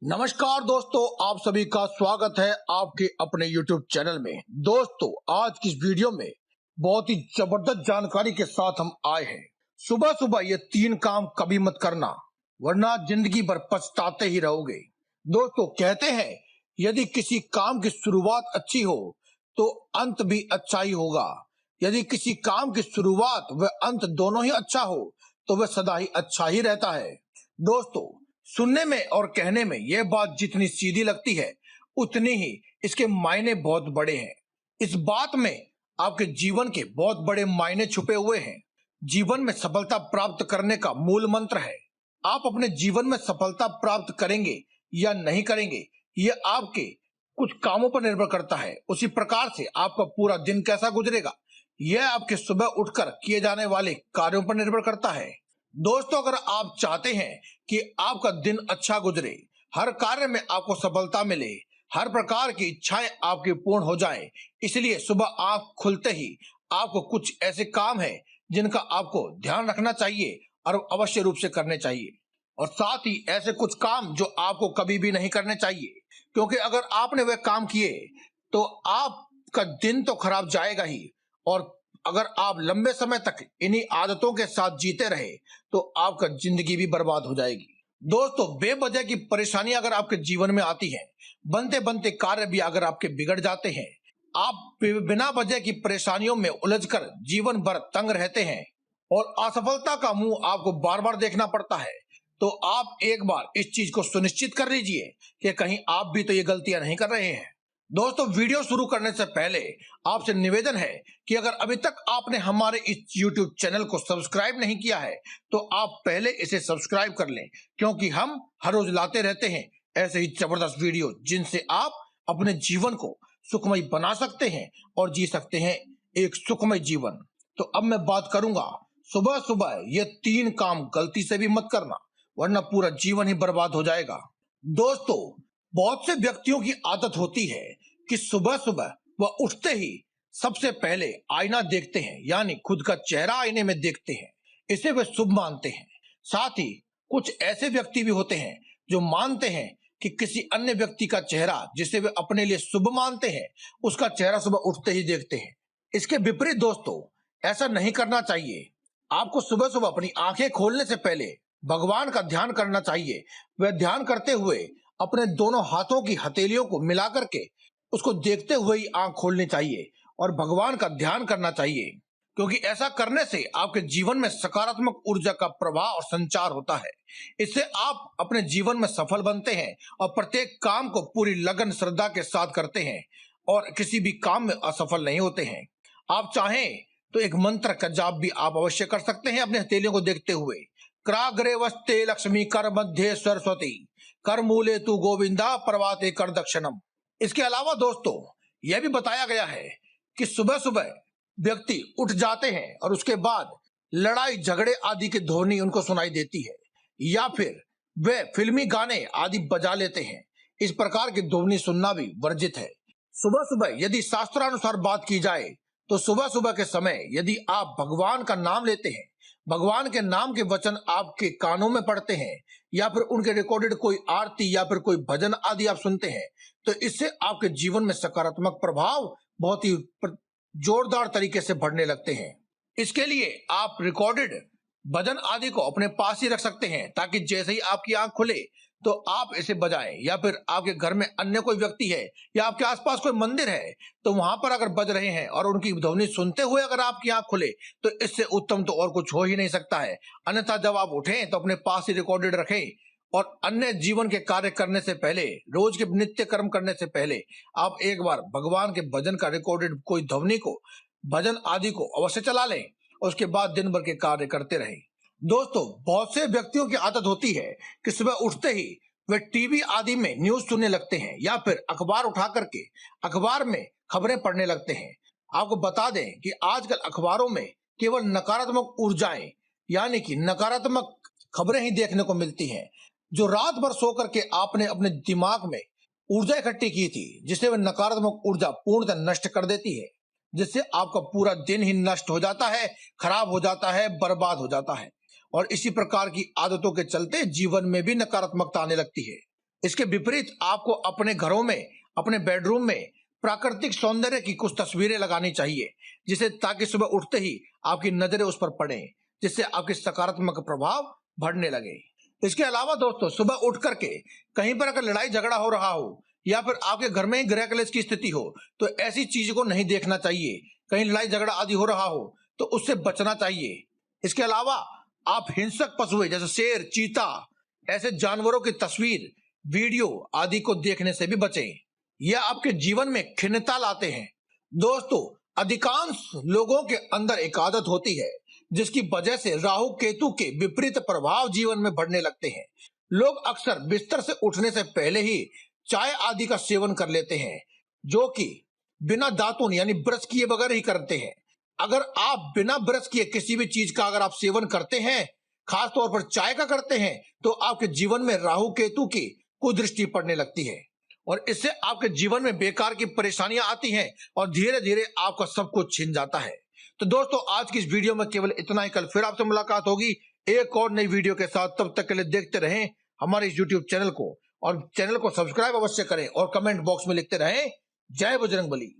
नमस्कार दोस्तों, आप सभी का स्वागत है आपके अपने YouTube चैनल में। दोस्तों, आज की इस वीडियो में बहुत ही जबरदस्त जानकारी के साथ हम आए हैं। सुबह सुबह ये 3 काम कभी मत करना, वरना जिंदगी भर पछताते ही रहोगे। दोस्तों, कहते हैं यदि किसी काम की शुरुआत अच्छी हो तो अंत भी अच्छा ही होगा। यदि किसी काम की शुरुआत व अंत दोनों ही अच्छा हो तो वह सदा ही अच्छा ही रहता है। दोस्तों, सुनने में और कहने में यह बात जितनी सीधी लगती है उतनी ही इसके मायने बहुत बड़े हैं। इस बात में आपके जीवन के बहुत बड़े मायने छुपे हुए हैं। जीवन में सफलता प्राप्त करने का मूल मंत्र है। आप अपने जीवन में सफलता प्राप्त करेंगे या नहीं करेंगे, यह आपके कुछ कामों पर निर्भर करता है। उसी प्रकार से आपका पूरा दिन कैसा गुजरेगा, यह आपके सुबह उठकर किए जाने वाले कार्यों पर निर्भर करता है। दोस्तों, अगर आप चाहते हैं कि आपका दिन अच्छा गुजरे, हर कार्य में आपको सफलता मिले, हर प्रकार की इच्छाएं आपकी पूर्ण हो जाएं, इसलिए सुबह आंख खुलते ही आपको कुछ ऐसे काम हैं जिनका आपको ध्यान रखना चाहिए और अवश्य रूप से करने चाहिए। और साथ ही ऐसे कुछ काम जो आपको कभी भी नहीं करने चाहिए, क्योंकि अगर आपने वह काम किए तो आपका दिन तो खराब जाएगा ही, और अगर आप लंबे समय तक इन्हीं आदतों के साथ जीते रहे तो आपका जिंदगी भी बर्बाद हो जाएगी। दोस्तों, बेवजह की परेशानियां अगर आपके जीवन में आती हैं, बनते बनते कार्य भी अगर आपके बिगड़ जाते हैं, आप बिना वजह की परेशानियों में उलझकर जीवन भर तंग रहते हैं और असफलता का मुंह आपको बार बार देखना पड़ता है, तो आप एक बार इस चीज को सुनिश्चित कर लीजिए कि कहीं आप भी तो ये गलतियां नहीं कर रहे हैं। दोस्तों, वीडियो शुरू करने से पहले आपसे निवेदन है कि अगर अभी तक आपने हमारे इस YouTube चैनल को सब्सक्राइब नहीं किया है तो आप पहले इसे सब्सक्राइब कर लें, क्योंकि हम हर रोज लाते रहते हैं ऐसे ही जबरदस्त वीडियो जिनसे आप अपने जीवन को सुखमय बना सकते हैं और जी सकते हैं एक सुखमय जीवन। तो अब मैं बात करूंगा, सुबह सुबह ये 3 काम गलती से भी मत करना, वरना पूरा जीवन ही बर्बाद हो जाएगा। दोस्तों, बहुत से व्यक्तियों की आदत होती है कि सुबह सुबह वह उठते ही सबसे पहले आईना देखते हैं, यानी खुद का चेहरा आईने में देखते हैं। इसे वे शुभ मानते हैं। साथ ही कुछ ऐसे व्यक्ति भी होते हैं जो मानते हैं कि किसी अन्य व्यक्ति का चेहरा जिसे वे अपने लिए शुभ मानते हैं, उसका चेहरा सुबह उठते ही देखते हैं। इसके विपरीत दोस्तों, ऐसा नहीं करना चाहिए। आपको सुबह सुबह अपनी आंखें खोलने से पहले भगवान का ध्यान करना चाहिए। वह ध्यान करते हुए अपने दोनों हाथों की हथेलियों को मिला करके उसको देखते हुए ही आंख खोलनी चाहिए और भगवान का ध्यान करना चाहिए, क्योंकि ऐसा करने से आपके जीवन में सकारात्मक ऊर्जा का प्रवाह और संचार होता है। इससे आप अपने जीवन में सफल बनते हैं और प्रत्येक काम को पूरी लगन श्रद्धा के साथ करते हैं और किसी भी काम में असफल नहीं होते हैं। आप चाहें तो एक मंत्र का जाप भी आप अवश्य कर सकते हैं अपने हथेलियों को देखते हुए। कराग्रे वस्ते लक्ष्मी, कर मध्य सरस्वती, कर मूले तू गोविंदा, प्रवाते कर दक्षिणम। इसके अलावा दोस्तों, यह भी बताया गया है कि सुबह सुबह व्यक्ति उठ जाते हैं और उसके बाद लड़ाई झगड़े आदि की ध्वनि उनको सुनाई देती है, या फिर वे फिल्मी गाने आदि बजा लेते हैं। इस प्रकार की ध्वनि सुनना भी वर्जित है। सुबह सुबह यदि शास्त्रानुसार बात की जाए तो सुबह सुबह के समय यदि आप भगवान का नाम लेते हैं, भगवान के नाम के वचन आपके कानों में पड़ते हैं, या फिर उनके रिकॉर्डेड कोई आरती या फिर कोई भजन आदि आप सुनते हैं, तो इससे आपके जीवन में सकारात्मक प्रभाव बहुत ही जोरदार तरीके से बढ़ने लगते हैं। इसके लिए आप रिकॉर्डेड भजन आदि को अपने पास ही रख सकते हैं, ताकि जैसे ही आपकी आंख खुले तो आप इसे बजाएं, या फिर आपके घर में अन्य कोई व्यक्ति है या आपके आसपास कोई मंदिर है तो वहां पर अगर बज रहे हैं और उनकी ध्वनि सुनते हुए अगर आपकी आंख खुले तो इससे उत्तम तो और कुछ हो ही नहीं सकता है। अन्यथा जब आप उठें तो अपने पास ही रिकॉर्डेड रखें और अन्य जीवन के कार्य करने से पहले, रोज के नित्य कर्म करने से पहले आप एक बार भगवान के भजन का रिकॉर्डेड कोई ध्वनि को, भजन आदि को अवश्य चला लें और उसके बाद दिन भर के कार्य करते रहें। दोस्तों, बहुत से व्यक्तियों की आदत होती है कि सुबह उठते ही वे टीवी आदि में न्यूज सुनने लगते हैं या फिर अखबार उठा करके अखबार में खबरें पढ़ने लगते हैं। आपको बता दें कि आजकल अखबारों में केवल नकारात्मक ऊर्जाएं, यानी कि नकारात्मक खबरें ही देखने को मिलती हैं, जो रात भर सो करके आपने अपने दिमाग में ऊर्जा इकट्ठी की थी, जिसे वह नकारात्मक ऊर्जा पूर्णतः नष्ट कर देती है, जिससे आपका पूरा दिन ही नष्ट हो जाता है, खराब हो जाता है, बर्बाद हो जाता है। और इसी प्रकार की आदतों के चलते जीवन में भी नकारात्मकता आने लगती है। इसके विपरीत आपको अपने घरों में, अपने बेडरूम में प्राकृतिक सौंदर्य की कुछ तस्वीरें लगानी चाहिए, जिसे ताकि सुबह उठते ही आपकी नजरें उस पर पड़े, जिससे आपके सकारात्मक प्रभाव बढ़ने लगे। इसके अलावा दोस्तों, सुबह उठ करके कहीं पर अगर लड़ाई झगड़ा हो रहा हो या फिर आपके घर में ही गृह कलेश की स्थिति हो, तो ऐसी चीज को नहीं देखना चाहिए। कहीं लड़ाई झगड़ा आदि हो रहा हो तो उससे बचना चाहिए। इसके अलावा आप हिंसक पशुएं जैसे शेर, चीता, ऐसे जानवरों की तस्वीर, वीडियो आदि को देखने से भी बचें। यह आपके जीवन में खिन्नता लाते हैं। दोस्तों, अधिकांश लोगों के अंदर एक आदत होती है जिसकी वजह से राहु केतु के विपरीत प्रभाव जीवन में बढ़ने लगते हैं। लोग अक्सर बिस्तर से उठने से पहले ही चाय आदि का सेवन कर लेते हैं, जो कि बिना दातुन यानी ब्रश किए बगैर ही करते हैं। अगर आप बिना ब्रश किए किसी भी चीज का अगर आप सेवन करते हैं, खास तौर पर चाय का करते हैं, तो आपके जीवन में राहु केतु की कुदृष्टि पड़ने लगती है और इससे आपके जीवन में बेकार की परेशानियां आती हैं और धीरे धीरे आपका सब कुछ छिन जाता है। तो दोस्तों, आज की इस वीडियो में केवल इतना ही। कल फिर आपसे मुलाकात होगी एक और नई वीडियो के साथ। तब तक के लिए देखते रहें हमारे इस YouTube चैनल को और चैनल को सब्सक्राइब अवश्य करें और कमेंट बॉक्स में लिखते रहें जय बजरंगबली।